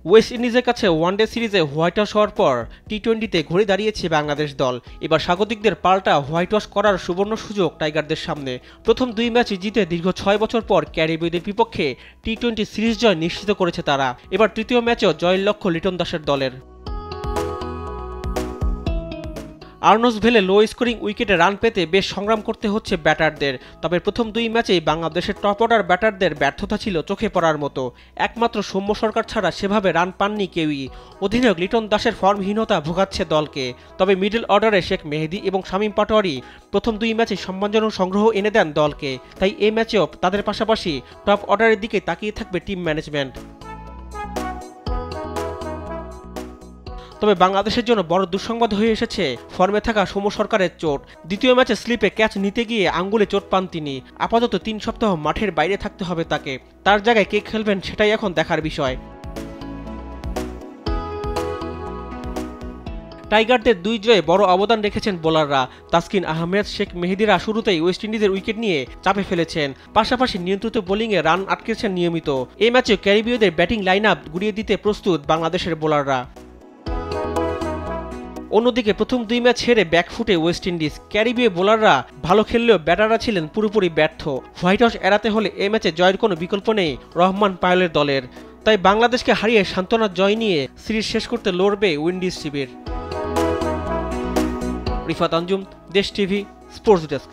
West ইন্ডিজের কাছে one day সিরিজে হোয়াইট ওয়াশ হওয়ার পর টি-20তে ঘুরে দাঁড়িয়েছে বাংলাদেশ দল। এবার স্বাগতিকদের পাল্টা হোয়াইট ওয়াশ করার সুবর্ণ সুযোগ টাইগারদের সামনে। প্রথম 2 ম্যাচ জিতে দীর্ঘ 6 বছর পর ক্যারিবীয়দের বিপক্ষে টি-20 সিরিজ জয় নিশ্চিত করেছে তারা। এবার তৃতীয় ম্যাচেও জয়ের লক্ষ্য লিটন দাসের দলের। আর্নসভেলে লো স্কোরিং উইকেটে রান পেতে বেশ সংগ্রাম করতে হচ্ছে ব্যাটারদের। তবে প্রথম 2 ম্যাচেই বাংলাদেশের টপ অর্ডার ব্যাটারদের ব্যর্থতা ছিল চোখে পড়ার মতো। একমাত্র সৌম্য সরকার ছাড়া সেভাবে রান পাননি কেউই। অধিনায়ক লিটন দাসের ফর্মহীনতা ভোগাচ্ছে দলকে। তবে মিডল অর্ডারে শেখ মেহেদী এবং শামীম পাটোয়ারি প্রথম 2 ম্যাচে সম্মানজনক সংগ্রহ এনে দেন দলকে। তাই এই ম্যাচেও তাদের পাশাপাশি টপ অর্ডারের দিকে তাকিয়ে থাকবে টিম ম্যানেজমেন্ট। তবে বাংলাদেশের জন্য বড় দুঃসংবাদ হয়ে এসেছে ফর্মে থাকা সৌম্য সরকারের চোট। দ্বিতীয় ম্যাচে স্লিপে ক্যাচ নিতে গিয়ে আঙ্গুলে চোট পান তিনি। আপাতত 3 সপ্তাহ মাঠের বাইরে থাকতে হবে তাকে। তার জায়গায় কে খেলবেন সেটাই এখন দেখার বিষয়। টাইগারদের 2 জয়ে বড় অবদান রেখেছেন বোলাররা। তাসকিন আহমেদ, শেখ মেহেদীরা শুরুতেই ওয়েস্ট ইন্ডিজের উইকেট নিয়ে চাপে ফেলেছেন। পাশাপাশি নিয়ন্ত্রিত বোলিংয়ে রান আটকেছেন নিয়মিত। এই ম্যাচে ক্যারিবীয়দের ব্যাটিং লাইন আপ গুড়িয়ে দিতে প্রস্তুত বাংলাদেশের বোলাররা। অন্যদিকে প্রথম 2 ম্যাচ হেরে ব্যাকফুটে ওয়েস্ট ইন্ডিজ। ক্যারিবীয় বোলাররা ভালো খেললেও ব্যাটাররা ছিলেন পুরোপুরি ব্যর্থ। হোয়াইট ওয়াশ এড়াতে হলে এই ম্যাচে জয়ের কোনো বিকল্প নেই রহমান পায়েলের দলের। তাই বাংলাদেশকে হারিয়ে সান্ত্বনার জয় নিয়ে সিরিজ শেষ করতে লড়বে উইন্ডিজ শিবির। রিফাত আঞ্জুম, দেশ টিভি, স্পোর্টস ডেস্ক।